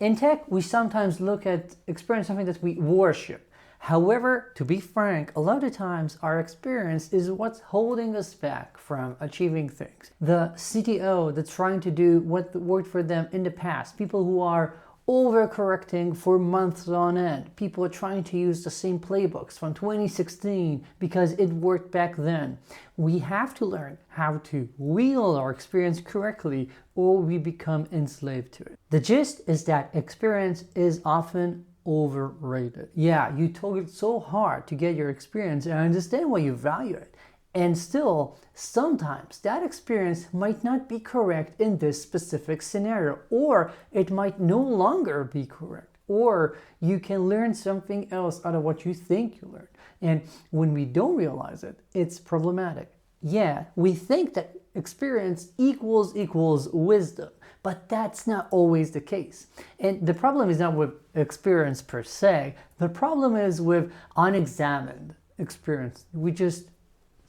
In tech, we sometimes look at experience something that we worship. However, to be frank, a lot of times our experience is what's holding us back from achieving things. The CTO that's trying to do what worked for them in the past, people who are overcorrecting for months on end, people are trying to use the same playbooks from 2016 because it worked back then. We have to learn how to wield our experience correctly or we become enslaved to it. The gist is that experience is often overrated. Yeah, you told so hard to get your experience, and I understand why you value it. And still, sometimes that experience might not be correct in this specific scenario, or it might no longer be correct, or you can learn something else out of what you think you learned. And when we don't realize it, it's problematic. Yeah, we think that experience equals wisdom, but that's not always the case. And the problem is not with experience per se, the problem is with unexamined experience. We just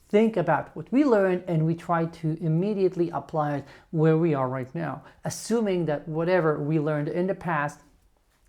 think about what we learned and we try to immediately apply it where we are right now, assuming that whatever we learned in the past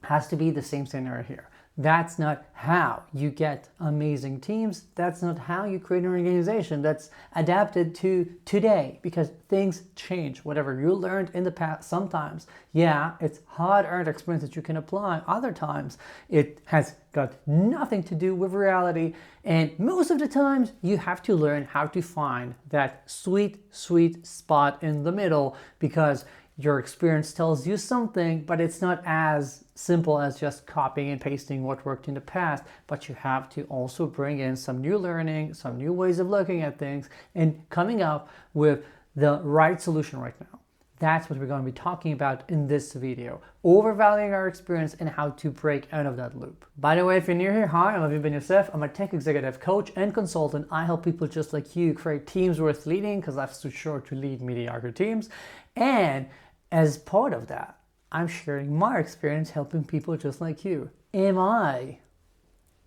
has to be the same scenario here. That's not how you get amazing teams. That's not how you create an organization that's adapted to today, because things change. Whatever you learned in the past, sometimes, yeah, it's hard-earned experience that you can apply. Other times, it has got nothing to do with reality. And most of the times, you have to learn how to find that sweet spot in the middle, because your experience tells you something, but it's not as simple as just copying and pasting what worked in the past, but you have to also bring in some new learning, some new ways of looking at things, and coming up with the right solution right now. That's what we're going to be talking about in this video, overvaluing our experience and how to break out of that loop. By the way, if you're new here, hi, I'm Aviv Ben-Yosef. I'm a tech executive coach and consultant. I help people just like you create teams worth leading, because life's too short to lead mediocre teams. And as part of that, I'm sharing my experience helping people just like you. Am I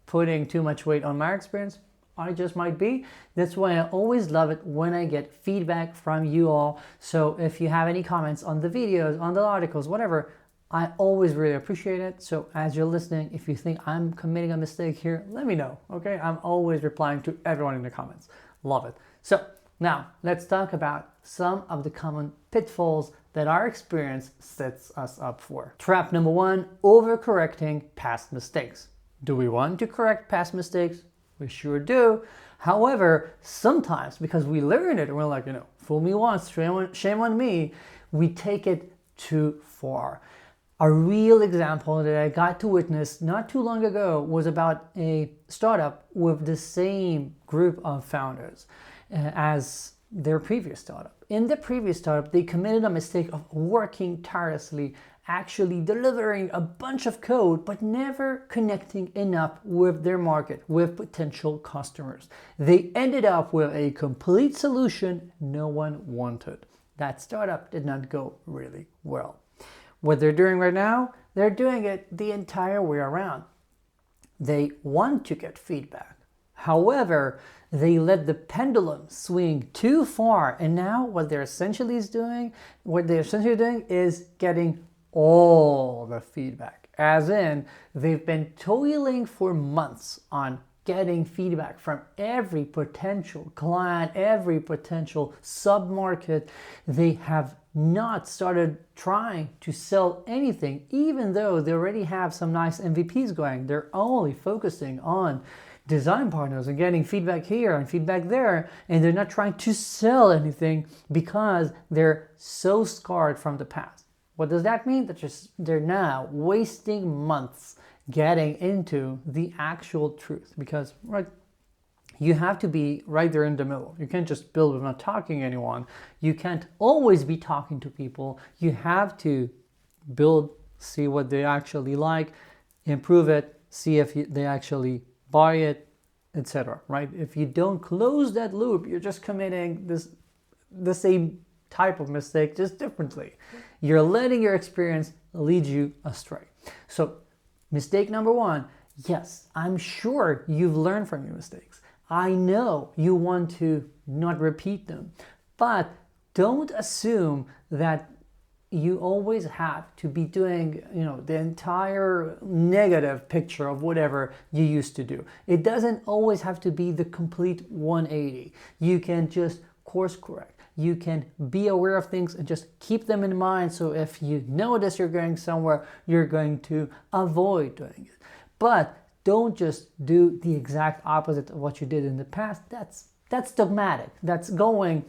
putting too much weight on my experience? I just might be. That's why I always love it when I get feedback from you all. So if you have any comments on the videos, on the articles, whatever, I always really appreciate it. So as you're listening, if you think I'm committing a mistake here, let me know, okay? I'm always replying to everyone in the comments. Love it. So now let's talk about some of the common pitfalls that our experience sets us up for. Trap number one, overcorrecting past mistakes. Do we want to correct past mistakes? We sure do. However, sometimes because we learn it and we're like, fool me once, shame on me, we take it too far. A real example that I got to witness not too long ago was about a startup with the same group of founders as their previous startup. In the previous startup, they committed a mistake of working tirelessly, actually delivering a bunch of code, but never connecting enough with their market, with potential customers. They ended up with a complete solution no one wanted. That startup did not go really well. What they're doing right now, they're doing it the entire way around. They want to get feedback. However, they let the pendulum swing too far, and now what they're essentially doing is getting all the feedback. As in, they've been toiling for months on getting feedback from every potential client, every potential sub-market. They have not started trying to sell anything, even though they already have some nice MVPs going. They're only focusing on design partners and getting feedback here and feedback there, and they're not trying to sell anything because they're so scarred from the past. What does that mean? That they're now wasting months getting into the actual truth, because you have to be right there in the middle. You can't just build without talking to anyone. You can't always be talking to people. You have to build, see what they actually like, improve it, see if they actually buy it, etc. Right? If you don't close that loop, you're just committing the same type of mistake, just differently. You're letting your experience lead you astray. So mistake number one, yes, I'm sure you've learned from your mistakes. I know you want to not repeat them, but don't assume that you always have to be doing, the entire negative picture of whatever you used to do. It doesn't always have to be the complete 180. You can just course correct. You can be aware of things and just keep them in mind. So if you notice you're going somewhere, you're going to avoid doing it. But don't just do the exact opposite of what you did in the past. That's dogmatic. That's going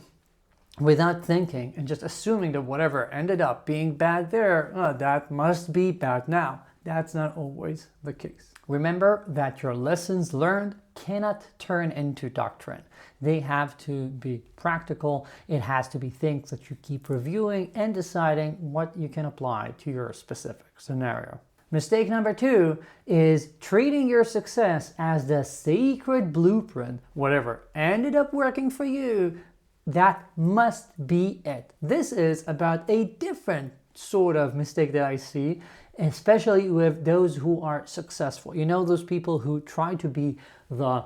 without thinking and just assuming that whatever ended up being bad there, that must be bad now. That's not always the case. Remember that your lessons learned cannot turn into doctrine. They have to be practical. It has to be things that you keep reviewing and deciding what you can apply to your specific scenario. Mistake number 2 is treating your success as the sacred blueprint. Whatever ended up working for you, that must be it. This is about a different sort of mistake that I see, especially with those who are successful. Those people who try to be the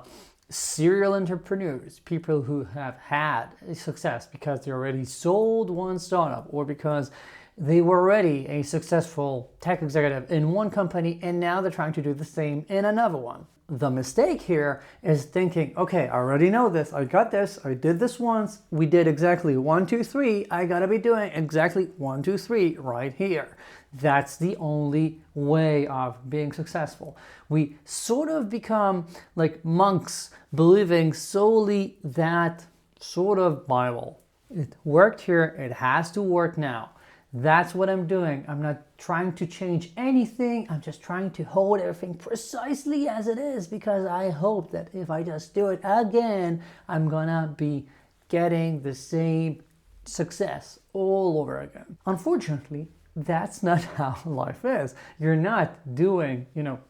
serial entrepreneurs, people who have had success because they already sold one startup or because they were already a successful tech executive in one company and now they're trying to do the same in another one. The mistake here is thinking, okay, I already know this, I got this, I did this once, we did exactly 1, 2, 3, I gotta be doing exactly 1, 2, 3 right here. That's the only way of being successful. We sort of become like monks believing solely that sort of Bible. It worked here, it has to work now. That's what I'm doing. I'm not trying to change anything. I'm just trying to hold everything precisely as it is because I hope that if I just do it again, I'm gonna be getting the same success all over again. Unfortunately, that's not how life is. You're not doing,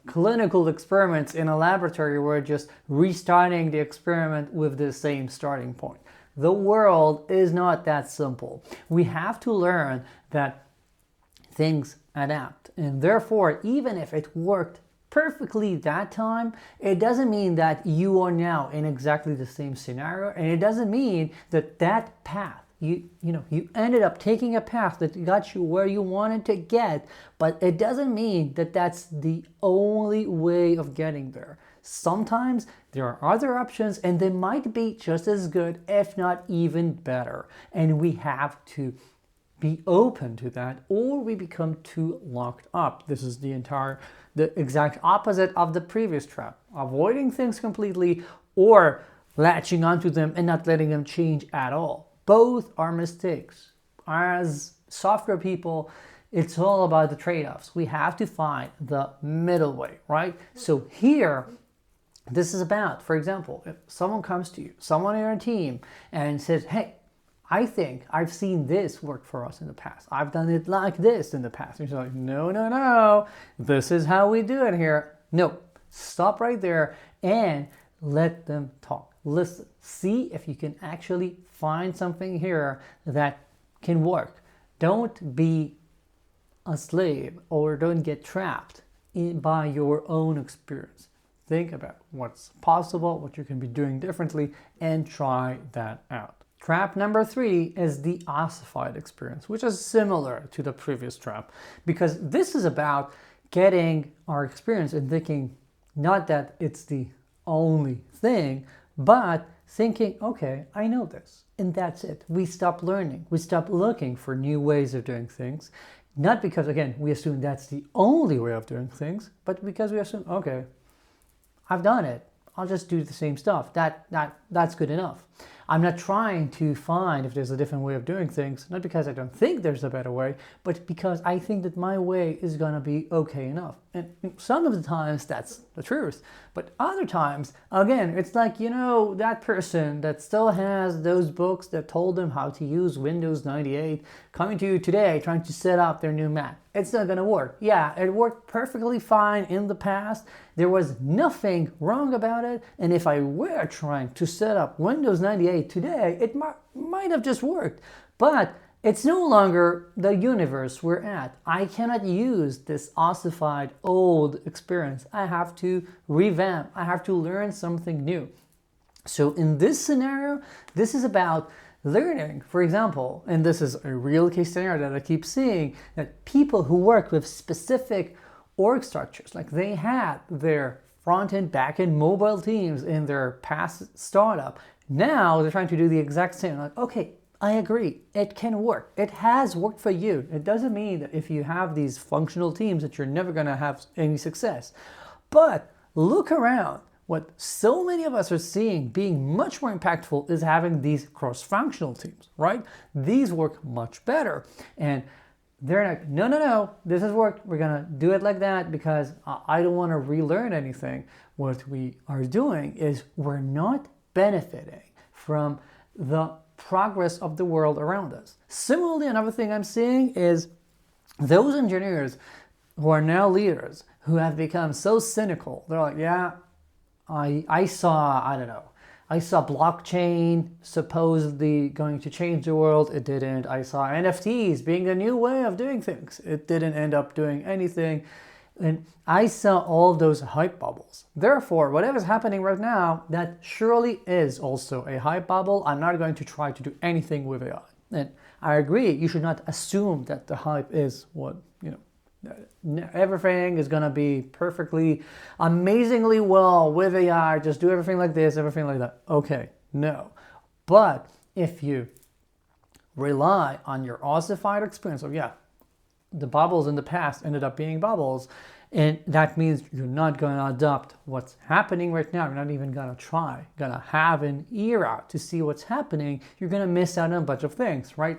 clinical experiments in a laboratory where you're just restarting the experiment with the same starting point. The world is not that simple. We have to learn that things adapt. And therefore, even if it worked perfectly that time, it doesn't mean that you are now in exactly the same scenario. And it doesn't mean that that path, you ended up taking a path that got you where you wanted to get, but it doesn't mean that that's the only way of getting there. Sometimes there are other options and they might be just as good, if not even better. And we have to be open to that or we become too locked up. This is the exact opposite of the previous trap. Avoiding things completely or latching onto them and not letting them change at all. Both are mistakes. As software people, it's all about the trade-offs. We have to find the middle way, right? So here, this is about, for example, if someone comes to you, someone in your team, and says, hey, I think I've seen this work for us in the past. I've done it like this in the past. And you're like, no, this is how we do it here. No, stop right there and let them talk. Listen, see if you can actually find something here that can work. Don't be a slave or don't get trapped by your own experience. Think about what's possible, what you can be doing differently, and try that out. Trap number 3 is the ossified experience, which is similar to the previous trap, because this is about getting our experience and thinking not that it's the only thing, but thinking, okay, I know this, and that's it. We stop learning. We stop looking for new ways of doing things, not because, again, we assume that's the only way of doing things, but because we assume, okay, I've done it. I'll just do the same stuff. That's good enough. I'm not trying to find if there's a different way of doing things, not because I don't think there's a better way, but because I think that my way is gonna be okay enough. And some of the times that's the truth, but other times, again, it's like, that person that still has those books that told them how to use Windows 98 coming to you today trying to set up their new Mac. It's not gonna work. Yeah, it worked perfectly fine in the past. There was nothing wrong about it. And if I were trying to set up Windows 98 today, it might have just worked. But it's no longer the universe we're at. I cannot use this ossified old experience. I have to revamp. I have to learn something new. So in this scenario, this is about learning, for example, and this is a real case scenario that I keep seeing, that people who work with specific org structures, like they had their front-end, back-end mobile teams in their past startup, now they're trying to do the exact same. Like, okay, I agree, it can work. It has worked for you. It doesn't mean that if you have these functional teams that you're never going to have any success. But look around. What so many of us are seeing being much more impactful is having these cross-functional teams, right? These work much better. And they're like, no, this has worked. We're going to do it like that because I don't want to relearn anything. What we are doing is we're not benefiting from the progress of the world around us. Similarly, another thing I'm seeing is those engineers who are now leaders who have become so cynical. They're like, yeah, I saw blockchain supposedly going to change the world. It didn't. I saw NFTs being the new way of doing things. It didn't end up doing anything. And I saw all those hype bubbles. Therefore, whatever's happening right now, that surely is also a hype bubble. I'm not going to try to do anything with AI. And I agree, you should not assume that the hype is what, everything is going to be perfectly, amazingly well with AI. Just do everything like this, everything like that. Okay, no. But if you rely on your ossified experience of, the bubbles in the past ended up being bubbles, and that means you're not going to adopt what's happening right now. You're not even going to try. You're going to have an ear out to see what's happening. You're going to miss out on a bunch of things, right?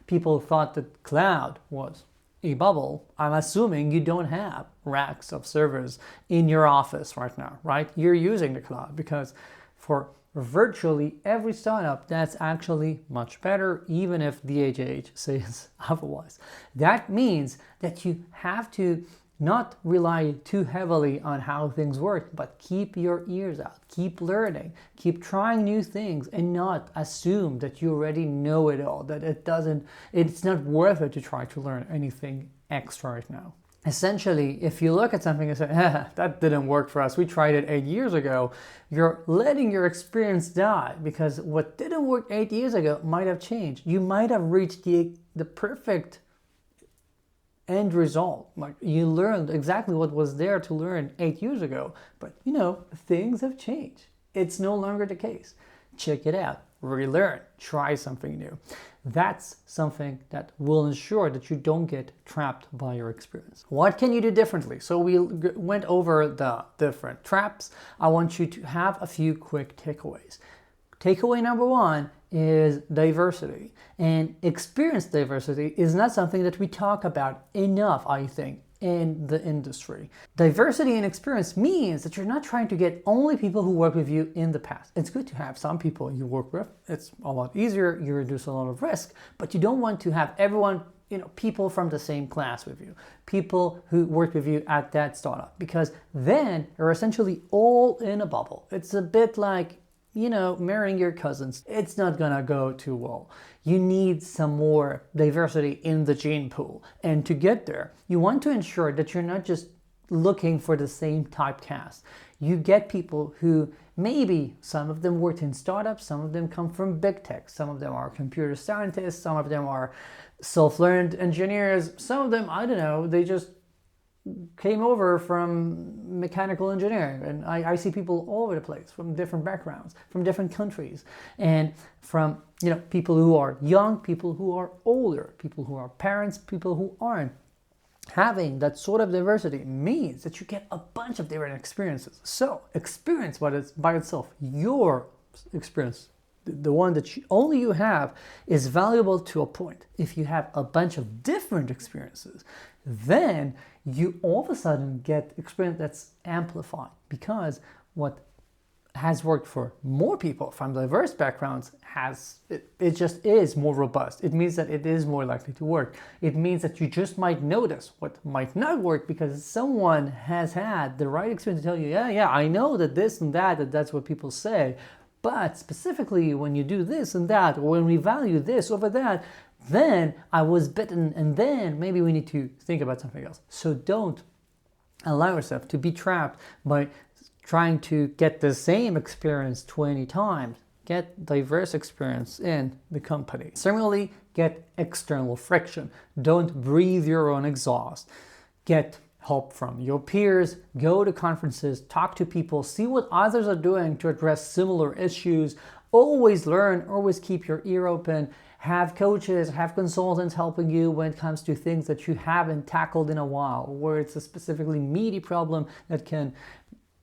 People thought that cloud was a bubble. I'm assuming you don't have racks of servers in your office right now, right? You're using the cloud because for virtually every startup, that's actually much better, even if DHH says otherwise. That means that you have to not rely too heavily on how things work, but keep your ears out, keep learning, keep trying new things, and not assume that you already know it all, that it's not worth it to try to learn anything extra right now. Essentially, if you look at something and say, that didn't work for us, we tried it 8 years ago, you're letting your experience die, because what didn't work 8 years ago might have changed. You might have reached the perfect end result. Like, you learned exactly what was there to learn 8 years ago, but things have changed. It's no longer the case. Check it out, relearn, try something new. That's something that will ensure that you don't get trapped by your experience. What can you do differently? So we went over the different traps. I want you to have a few quick takeaways. Takeaway number one is diversity. And experience diversity is not something that we talk about enough, I think, in the industry. Diversity in experience means that you're not trying to get only people who work with you in the past. It's good to have some people you work with. It's a lot easier. You reduce a lot of risk, but you don't want to have everyone, people from the same class with you, people who work with you at that startup, because then you're essentially all in a bubble. It's a bit like, marrying your cousins. It's not gonna go too well. You need some more diversity in the gene pool. And to get there, you want to ensure that you're not just looking for the same typecast. You get people who maybe some of them worked in startups, some of them come from big tech, some of them are computer scientists, some of them are self-learned engineers, some of them, I don't know, they just came over from mechanical engineering, and I see people all over the place from different backgrounds, from different countries, and from people who are young, people who are older, people who are parents, people who aren't. Having that sort of diversity means that you get a bunch of different experiences. So experience by itself, your experience, the one that only you have, is valuable to a point. If you have a bunch of different experiences, then you all of a sudden get experience that's amplified, because what has worked for more people from diverse backgrounds it just is more robust. It means that it is more likely to work. It means that you just might notice what might not work because someone has had the right experience to tell you, yeah, I know that this and that's what people say, but specifically when you do this and that, or when we value this over that, then I was bitten, and then maybe we need to think about something else. So don't allow yourself to be trapped by trying to get the same experience 20 times. get diverse experience in the company. Similarly, get external friction. Don't breathe your own exhaust. Get help from your peers, go to conferences, talk to people, see what others are doing to address similar issues. Always learn, always keep your ear open. Have coaches, have consultants helping you when it comes to things that you haven't tackled in a while, where it's a specifically meaty problem that can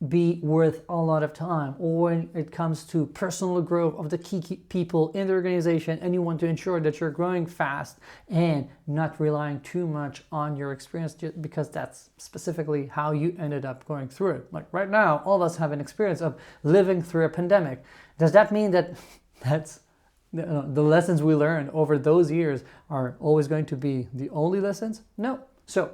be worth a lot of time, or when it comes to personal growth of the key people in the organization and you want to ensure that you're growing fast and not relying too much on your experience just because that's specifically how you ended up going through it. Like right now, all of us have an experience of living through a pandemic. Does that mean that the lessons we learned over those years are always going to be the only lessons? No. So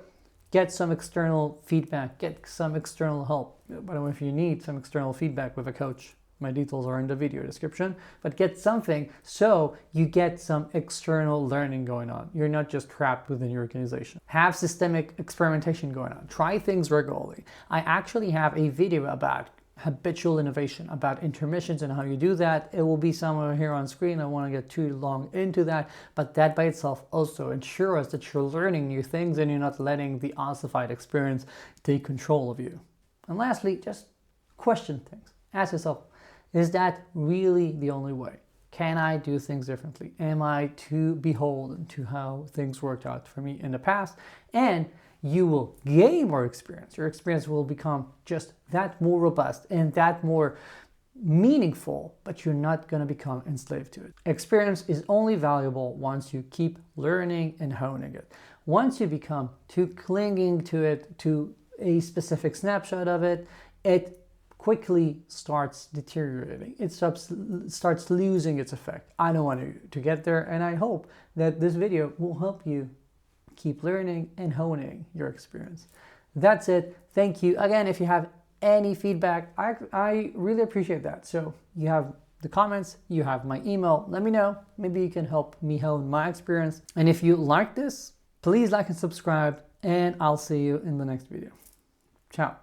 get some external feedback, get some external help. By the way, if you need some external feedback with a coach, my details are in the video description, but get something so you get some external learning going on. You're not just trapped within your organization. Have systemic experimentation going on. Try things regularly. I actually have a video about habitual innovation, about intermissions and how you do that. It will be somewhere here on screen. I don't want to get too long into that, but that by itself also ensures that you're learning new things and you're not letting the ossified experience take control of you. And lastly, just question things. Ask yourself, is that really the only way? Can I do things differently? Am I too beholden to how things worked out for me in the past? And you will gain more experience. Your experience will become just that more robust and that more meaningful, but you're not going to become enslaved to it. Experience is only valuable once you keep learning and honing it. Once you become too clinging to it, to a specific snapshot of it, it quickly starts deteriorating. It starts losing its effect. I don't want you to get there, and I hope that this video will help you keep learning and honing your experience. That's it. Thank you. Again, if you have any feedback, I really appreciate that. So you have the comments, you have my email. Let me know. Maybe you can help me hone my experience. And if you like this, please like and subscribe, and I'll see you in the next video. Ciao.